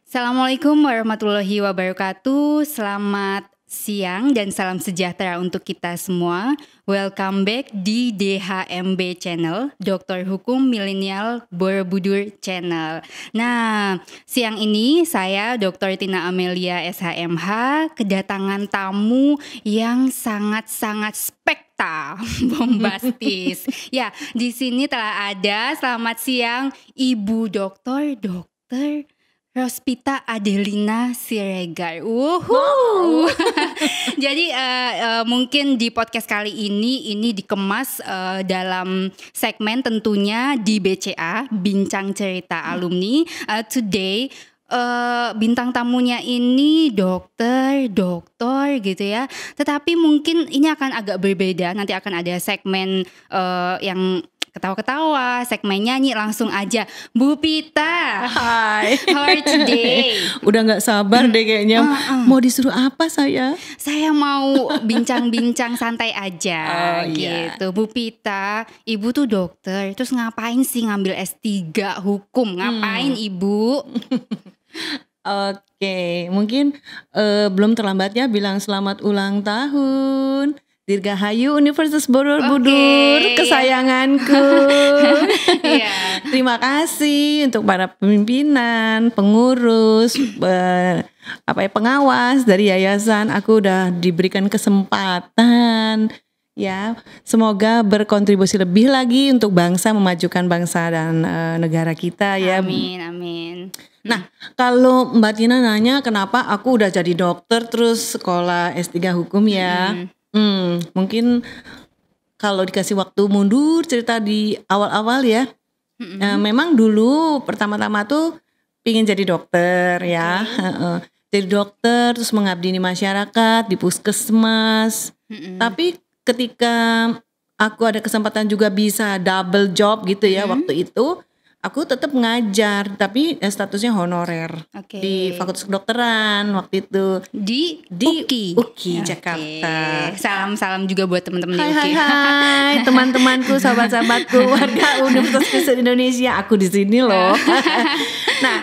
Assalamualaikum warahmatullahi wabarakatuh. Selamat siang dan salam sejahtera untuk kita semua. Welcome back di DHMB Channel, Dokter Hukum Milenial Borobudur Channel. Nah, siang ini saya Dr. Tina Amelia SHMH kedatangan tamu yang sangat-sangat bombastis. Ya, di sini telah ada, selamat siang Ibu Dr. Rospita Adelina Siregar. Wow. Jadi mungkin di podcast kali ini dikemas dalam segmen tentunya di BCA, Bincang Cerita Alumni. Today bintang tamunya ini dokter gitu ya. Tetapi mungkin ini akan agak berbeda. Nanti akan ada segmen yang ketawa-ketawa, segmen nyanyi. Langsung aja Bu Pita. Hai. How are you today? Udah gak sabar deh kayaknya. Mau disuruh apa saya? Saya mau bincang-bincang santai aja iya. gitu. Bu Pita, Ibu tuh dokter. Terus ngapain sih ngambil S3 hukum? Ngapain Ibu? Oke, mungkin belum terlambat ya bilang selamat ulang tahun Dirgahayu Universitas Borobudur, kesayanganku. Iya. Terima kasih untuk para pimpinan, pengurus, pengawas dari yayasan. Aku udah diberikan kesempatan. Ya, semoga berkontribusi lebih lagi untuk bangsa, memajukan bangsa dan negara kita ya. Amin. Nah, kalau Mbak Tina nanya kenapa aku udah jadi dokter terus sekolah S3 hukum ya. Mungkin kalau dikasih waktu mundur cerita di awal-awal ya. Memang dulu pertama-tama tuh pingin jadi dokter ya. Jadi dokter terus mengabdi di masyarakat, di puskesmas. Tapi ketika aku ada kesempatan juga bisa double job gitu ya waktu itu, aku tetap ngajar tapi statusnya honorer di Fakultas Kedokteran waktu itu di UKI Jakarta. Salam juga buat teman-teman di UKI. Hai teman-temanku, sahabat-sahabatku, warga Universitas Kristen Indonesia, aku di sini loh. Nah,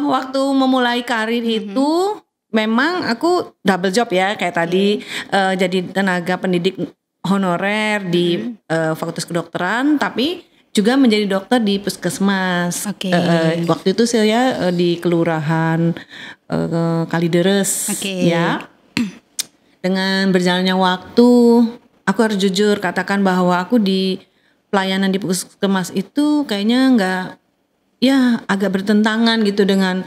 waktu memulai karir itu memang aku double job ya kayak tadi jadi tenaga pendidik honorer di Fakultas Kedokteran tapi juga menjadi dokter di puskesmas. Waktu itu saya di Kelurahan Kalideres. Ya. Dengan berjalannya waktu, aku harus jujur katakan bahwa aku di pelayanan di puskesmas itu kayaknya agak bertentangan gitu dengan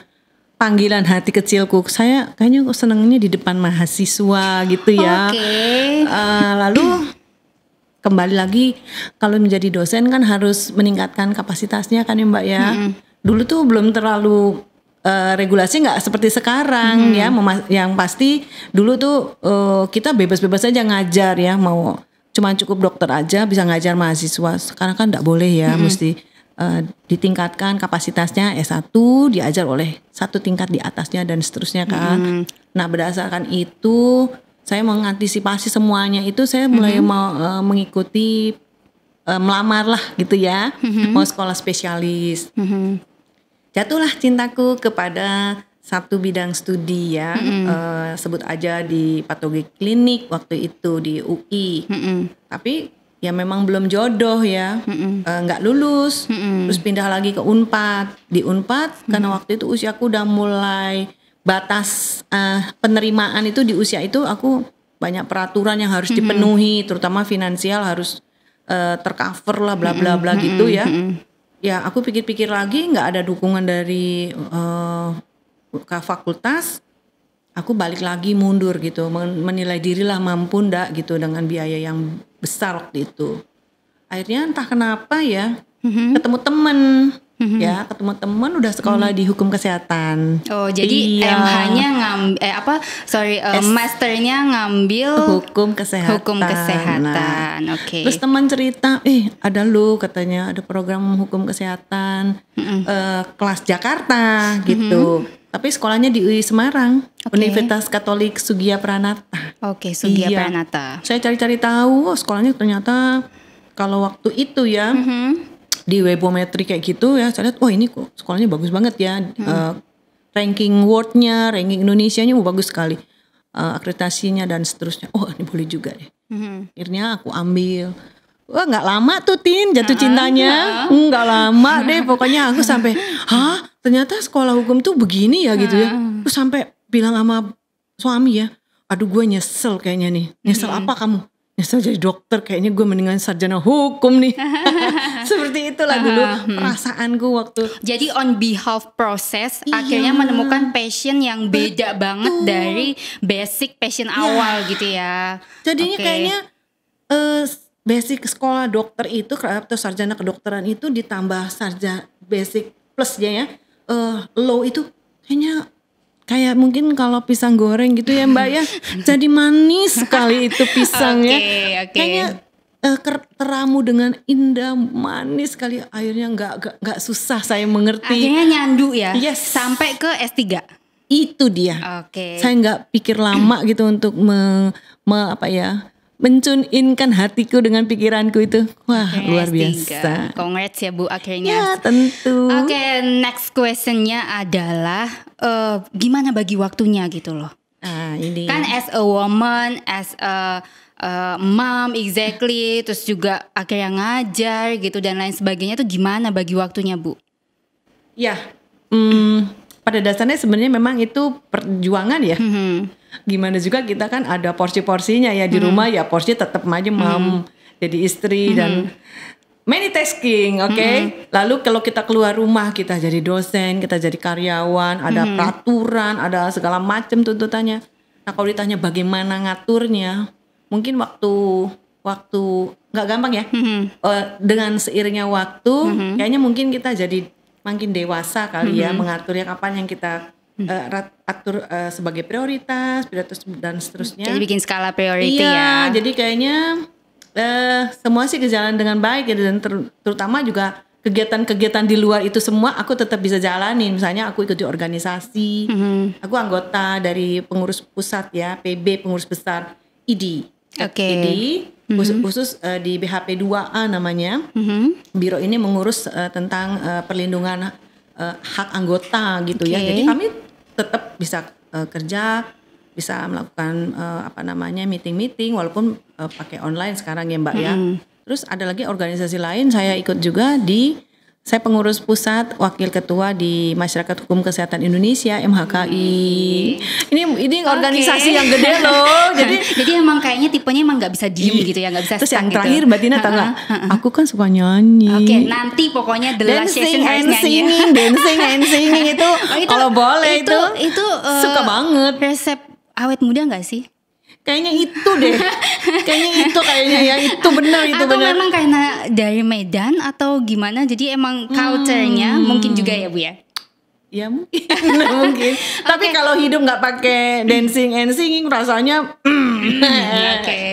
panggilan hati kecilku. Saya kayaknya senangnya di depan mahasiswa gitu ya. Lalu kembali lagi kalau menjadi dosen kan harus meningkatkan kapasitasnya kan ya Mbak ya. Dulu tuh belum terlalu regulasi nggak seperti sekarang ya. Yang pasti dulu tuh kita bebas-bebas aja ngajar ya, mau cuma cukup dokter aja bisa ngajar mahasiswa. Sekarang kan nggak boleh ya, mesti ditingkatkan kapasitasnya S1 diajar oleh satu tingkat di atasnya dan seterusnya kan. Nah berdasarkan itu saya mengantisipasi semuanya itu, saya mulai mau mengikuti melamar lah gitu ya, mau sekolah spesialis. Jatuhlah cintaku kepada satu bidang studi ya, sebut aja di patologi klinik waktu itu di UI. Tapi ya memang belum jodoh ya, nggak lulus, terus pindah lagi ke Unpad. Di Unpad karena waktu itu usiaku udah mulai batas penerimaan itu di usia itu aku banyak peraturan yang harus dipenuhi, terutama finansial harus tercover lah bla bla bla gitu ya. Ya aku pikir-pikir lagi nggak ada dukungan dari fakultas, aku balik lagi mundur gitu, menilai diri lah mampu ndak gitu dengan biaya yang besar waktu itu. Akhirnya entah kenapa ya ketemu temen. Ya ketemu teman udah sekolah di hukum kesehatan. Oh jadi MH-nya masternya ngambil hukum kesehatan. Nah, terus teman cerita, ada lu katanya ada program hukum kesehatan kelas Jakarta gitu. Tapi sekolahnya di UI Semarang, Universitas Katolik Sugia Pranata. Sugia Pranata. Saya cari-cari tahu, sekolahnya ternyata kalau waktu itu ya. Di webometri kayak gitu ya, saya lihat ini kok sekolahnya bagus banget ya. ranking world-nya, ranking Indonesia-nya bagus sekali. Akreditasinya dan seterusnya. Oh, ini boleh juga deh. Akhirnya aku ambil. Wah, nggak lama tuh Tin jatuh cintanya. Nggak lama deh, pokoknya aku sampai, ternyata sekolah hukum tuh begini ya gitu ya. Terus sampai bilang sama suami ya, aduh gue nyesel kayaknya nih. Nyesel apa kamu? Nyesel jadi dokter, kayaknya gue mendingan sarjana hukum nih. Seperti itulah dulu perasaanku waktu. Jadi on behalf proses akhirnya menemukan passion yang beda banget dari basic passion awal gitu ya. Jadinya kayaknya basic sekolah dokter itu atau sarjana kedokteran itu ditambah sarjana basic plusnya ya, law itu kayaknya kayak mungkin kalau pisang goreng gitu ya Mbak ya, jadi manis sekali itu pisangnya. Kayaknya teramu dengan indah, manis sekali. Akhirnya nggak susah saya mengerti. Akhirnya nyandu ya, sampai ke S3. Itu dia. Saya nggak pikir lama gitu untuk mencun-inkan hatiku dengan pikiranku itu. Wah, luar biasa. Congrats ya Bu akhirnya. Ya tentu. Next questionnya adalah gimana bagi waktunya gitu loh. Ini. Kan as a woman, as a mom exactly, terus juga akhirnya ngajar gitu dan lain sebagainya tuh gimana bagi waktunya Bu? Ya, pada dasarnya sebenarnya memang itu perjuangan ya. Gimana juga kita kan ada porsi-porsinya ya di rumah ya, porsi tetap aja jadi istri dan many tasking, Lalu kalau kita keluar rumah kita jadi dosen, kita jadi karyawan, ada peraturan, ada segala macam tuntutannya. Nah kalau ditanya bagaimana ngaturnya, mungkin waktu nggak gampang ya. Dengan seiringnya waktu, kayaknya mungkin kita jadi makin dewasa kali ya mengaturnya kapan yang kita atur sebagai prioritas dan seterusnya. Jadi bikin skala priority ya. Jadi kayaknya semua sih berjalan dengan baik gitu, dan terutama juga kegiatan-kegiatan di luar itu semua aku tetap bisa jalani. Misalnya aku ikut di organisasi, aku anggota dari pengurus pusat ya, PB pengurus besar ID. ID khusus di BHP 2A namanya. Biro ini mengurus tentang perlindungan hak anggota gitu ya. Jadi kami tetap bisa kerja, bisa melakukan meeting-meeting walaupun pakai online sekarang ya Mbak ya. Terus ada lagi organisasi lain saya ikut juga saya pengurus pusat, wakil ketua di Masyarakat Hukum Kesehatan Indonesia MHKI. Ini organisasi yang gede loh. Jadi emang kayaknya tipenya emang nggak bisa diem gitu ya, nggak bisa. Terus yang terakhir Mbak Tina tahu nggak? Aku kan suka nyanyi. Nanti pokoknya the last session harus nyanyi. Dancing and singing itu kalau boleh itu suka banget. Resep awet muda nggak sih? Kayaknya itu deh. Kayaknya ya itu benar. Atau memang karena dari Medan atau gimana? Jadi emang culture-nya mungkin juga ya Bu ya? Ya mungkin. Tapi kalau hidup nggak pakai dancing and singing rasanya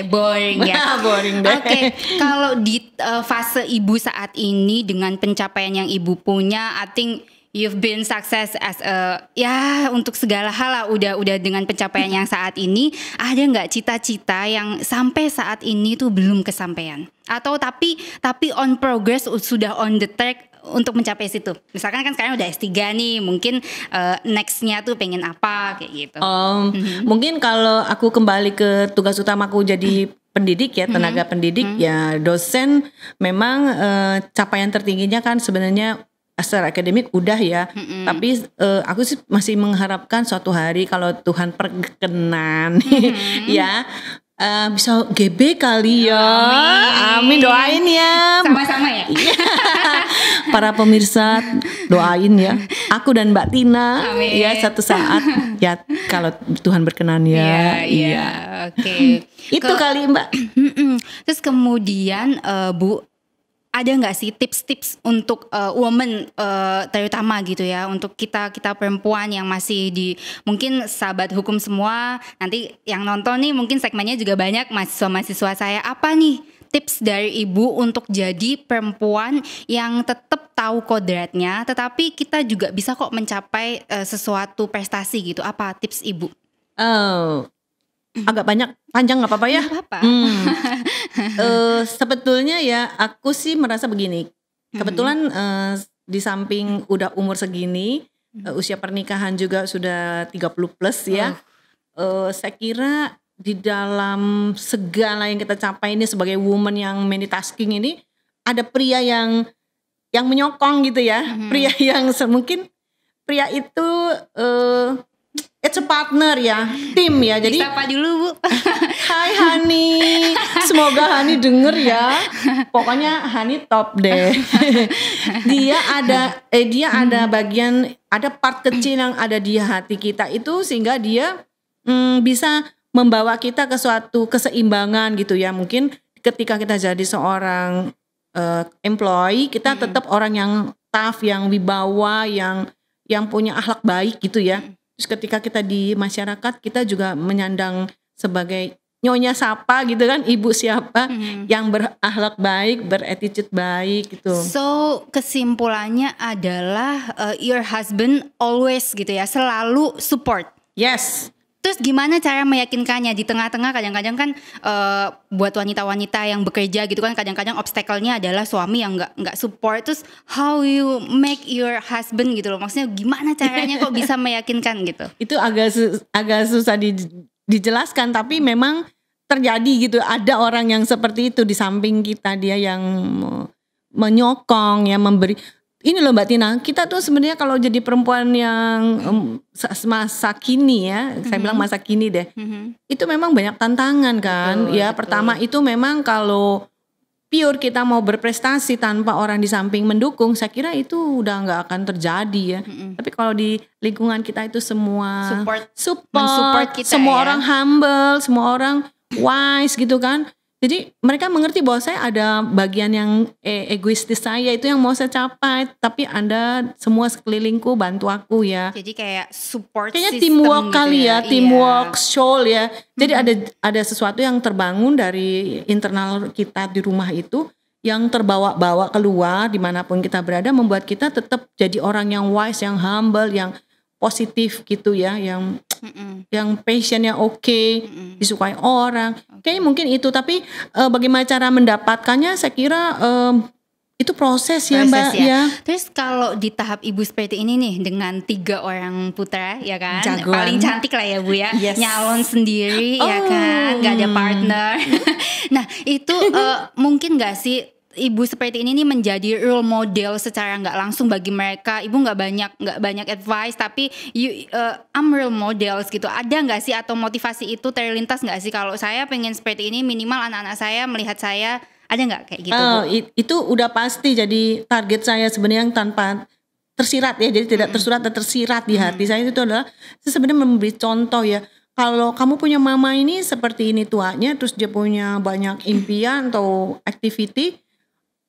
boring ya. Boring deh. Kalau di fase ibu saat ini dengan pencapaian yang ibu punya, I think you've been success as untuk segala hal lah, udah dengan pencapaian yang saat ini. Ada nggak cita-cita yang sampai saat ini tuh belum kesampaian? Atau tapi on progress, sudah on the track untuk mencapai situ? Misalkan kan sekarang udah S3 nih, mungkin nextnya tuh pengen apa kayak gitu. Mungkin kalau aku kembali ke tugas utamaku jadi pendidik ya, tenaga pendidik ya, dosen memang capaian tertingginya kan sebenarnya secara akademik udah ya, tapi aku sih masih mengharapkan suatu hari kalau Tuhan perkenan ya bisa GB kali ya. Amin, doain ya. Sama-sama ya. Para pemirsa doain ya. Aku dan Mbak Tina. Amin. Ya suatu saat ya kalau Tuhan berkenan ya. Iya. Oke. Itu kali Mbak. Terus kemudian Bu, ada nggak sih tips-tips untuk woman terutama gitu ya, untuk kita perempuan yang masih mungkin sahabat hukum semua, nanti yang nonton nih mungkin segmennya juga banyak mahasiswa saya, apa nih tips dari Ibu untuk jadi perempuan yang tetap tahu kodratnya tetapi kita juga bisa kok mencapai sesuatu prestasi gitu? Apa tips Ibu? Agak panjang nggak apa-apa ya? Nggak apa-apa. Sebetulnya ya aku sih merasa begini. Kebetulan di samping udah umur segini, usia pernikahan juga sudah 30 plus ya. Saya kira di dalam segala yang kita capai ini sebagai woman yang multitasking ini, ada pria yang menyokong gitu ya. Pria yang mungkin pria itu it's a partner ya, tim ya. Jadi Disapa dulu Bu. Hai Hani, semoga Hani denger ya. Pokoknya Hani top deh. Dia ada bagian, ada part kecil yang ada di hati kita itu sehingga dia bisa membawa kita ke suatu keseimbangan gitu ya. Mungkin ketika kita jadi seorang employee, kita tetap orang yang tough, yang wibawa, yang punya akhlak baik gitu ya. Terus ketika kita di masyarakat, kita juga menyandang sebagai nyonya siapa gitu kan, ibu siapa yang berakhlak baik, berattitude baik gitu. So kesimpulannya adalah your husband always gitu ya, selalu support. Yes. Terus gimana cara meyakinkannya di tengah-tengah kadang-kadang kan buat wanita-wanita yang bekerja gitu kan, kadang-kadang obstacle-nya adalah suami yang nggak support. Terus how you make your husband gitu loh, maksudnya gimana caranya kok bisa meyakinkan gitu? Itu agak susah dijelaskan, tapi memang terjadi gitu. Ada orang yang seperti itu di samping kita, dia yang menyokong, yang memberi. Ini loh Mbak Tina, kita tuh sebenarnya kalau jadi perempuan yang masa kini ya, saya bilang masa kini deh, itu memang banyak tantangan kan. Betul, ya betul. Pertama itu memang kalau pure kita mau berprestasi tanpa orang di samping mendukung, saya kira itu udah nggak akan terjadi ya. Tapi kalau di lingkungan kita itu semua mensupport kita semua ya. orang humble, semua orang wise gitu kan. Jadi mereka mengerti bahwa saya ada bagian yang egoistis saya itu yang mau saya capai, tapi Anda semua sekelilingku bantu aku ya. Jadi kayak support Kayaknya system teamwork gitu kali ya, Iya. teamwork show ya. Jadi ada sesuatu yang terbangun dari internal kita di rumah itu yang terbawa-bawa keluar dimanapun kita berada, membuat kita tetap jadi orang yang wise, yang humble, yang positif gitu ya, yang passionnya oke, disukai orang. Kayaknya mungkin itu, tapi bagaimana cara mendapatkannya saya kira itu proses ya Mbak ya. Terus kalau di tahap ibu seperti ini nih dengan 3 orang putra ya kan, Jagoan. paling cantik lah ya Bu ya, Yes. nyalon sendiri ya kan, nggak ada partner. Nah itu mungkin nggak sih ibu seperti ini nih menjadi role model secara nggak langsung bagi mereka? Ibu nggak banyak advice, tapi I'm role models gitu. Ada nggak sih atau motivasi itu terlintas nggak sih kalau saya pengen seperti ini, minimal anak-anak saya melihat saya, ada nggak kayak gitu Bu? Itu udah pasti jadi target saya sebenarnya yang tanpa tersirat ya, jadi tidak tersurat dan tersirat di hati saya itu adalah saya sebenarnya memberi contoh ya. Kalau kamu punya mama ini seperti ini tuanya, terus dia punya banyak impian atau activity,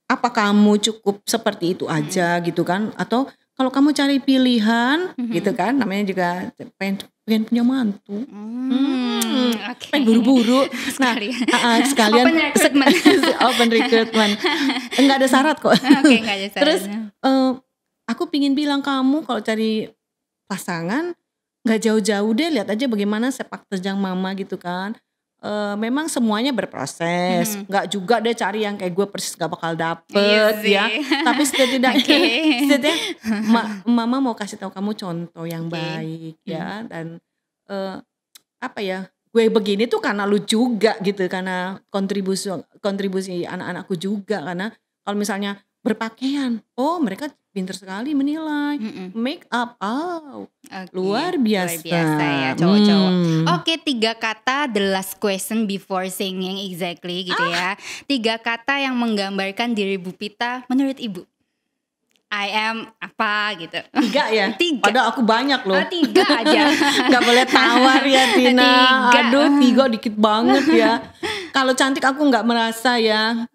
apa kamu cukup seperti itu aja gitu kan? Atau kalau kamu cari pilihan gitu kan, namanya juga pengen punya mantu. Oke. Pengen buru-buru. Nah, sekalian open recruitment. Enggak ada syarat kok. Oke, nggak ada Terus syaratnya. aku pingin bilang kamu kalau cari pasangan nggak jauh-jauh deh, lihat aja bagaimana sepak terjang mama gitu kan. Memang semuanya berproses, nggak juga deh cari yang kayak gue persis gak bakal dapet Iya ya. Tapi setidaknya, Oke. setidaknya mama mau kasih tahu kamu contoh yang baik ya. Dan apa ya, gue begini tuh karena lu juga gitu, karena kontribusi anak-anakku juga. Karena kalau misalnya berpakaian, oh mereka pinter sekali menilai, make up, Oke, luar biasa. Luar biasa ya cowok-cowok. Oke, 3 kata the last question before singing exactly gitu ya. 3 kata yang menggambarkan diri Bu Pita menurut Ibu. I am apa gitu. 3 ya? 3. Padahal aku banyak loh. 3 aja. Gak boleh tawar ya Tina. 3. Aduh 3 dikit banget ya. Kalau cantik aku gak merasa ya.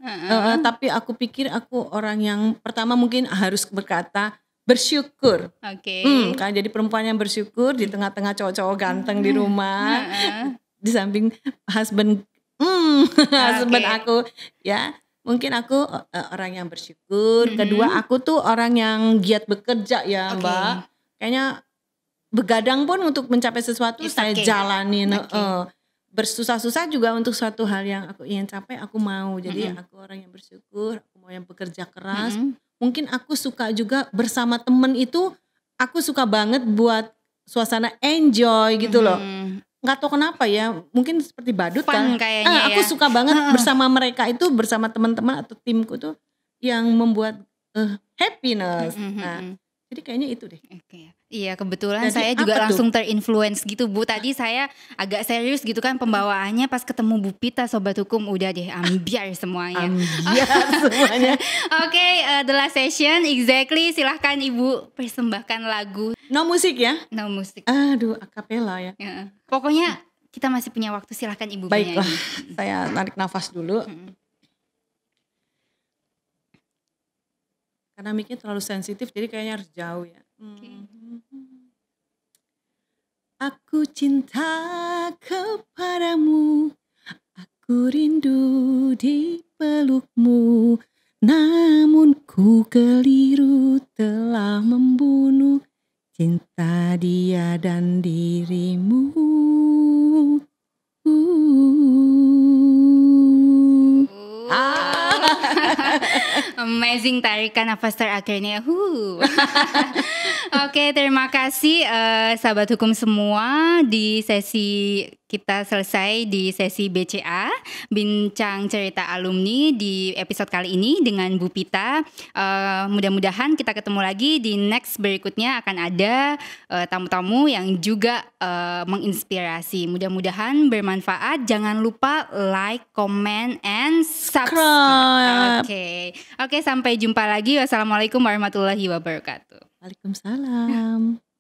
Tapi aku pikir aku orang yang pertama mungkin harus berkata bersyukur. Oke. Kan jadi perempuan yang bersyukur di tengah-tengah cowok-cowok ganteng di rumah. Di samping husband husband aku ya. Mungkin aku orang yang bersyukur. Kedua aku tuh orang yang giat bekerja ya Mbak. Kayaknya begadang pun untuk mencapai sesuatu saya jalanin. Bersusah-susah juga untuk suatu hal yang aku ingin capai aku mau. Jadi aku orang yang bersyukur, aku mau yang bekerja keras. Mungkin aku suka juga bersama temen itu aku suka banget buat suasana enjoy gitu loh. Nggak tahu kenapa ya, mungkin seperti badut Fun kan. kayaknya Aku ya. suka banget bersama mereka itu, bersama teman-teman atau timku tuh yang membuat happiness. Nah, jadi kayaknya itu deh. Oke. Iya, kebetulan Jadi saya juga apa tuh? langsung terinfluence gitu Bu. Tadi saya agak serius gitu kan pembawaannya, pas ketemu Bu Pita Sobat Hukum udah deh ambiar semuanya. Ambiar semuanya. Oke, the last session exactly. Silahkan Ibu persembahkan lagu No musik ya? No Musik. Aduh, akapela ya. Ya. Pokoknya kita masih punya waktu, silahkan Ibu Baiklah, bernyanyi. saya narik nafas dulu. Karena mic-nya terlalu sensitif, jadi kayaknya harus jauh ya. Aku cinta kepadamu, aku rindu di pelukmu, namun ku keliru telah membunuh cinta dia dan dirimu. Amazing tarikan nafas terakhirnya. Oke, terima kasih sahabat hukum semua. Di sesi kita selesai di sesi BCA, Bincang Cerita Alumni di episode kali ini dengan Bu Pita. Mudah-mudahan kita ketemu lagi di next berikutnya, akan ada tamu-tamu yang juga menginspirasi. Mudah-mudahan bermanfaat. Jangan lupa like, comment, and subscribe. Oke, sampai jumpa lagi. Wassalamualaikum warahmatullahi wabarakatuh. Waalaikumsalam.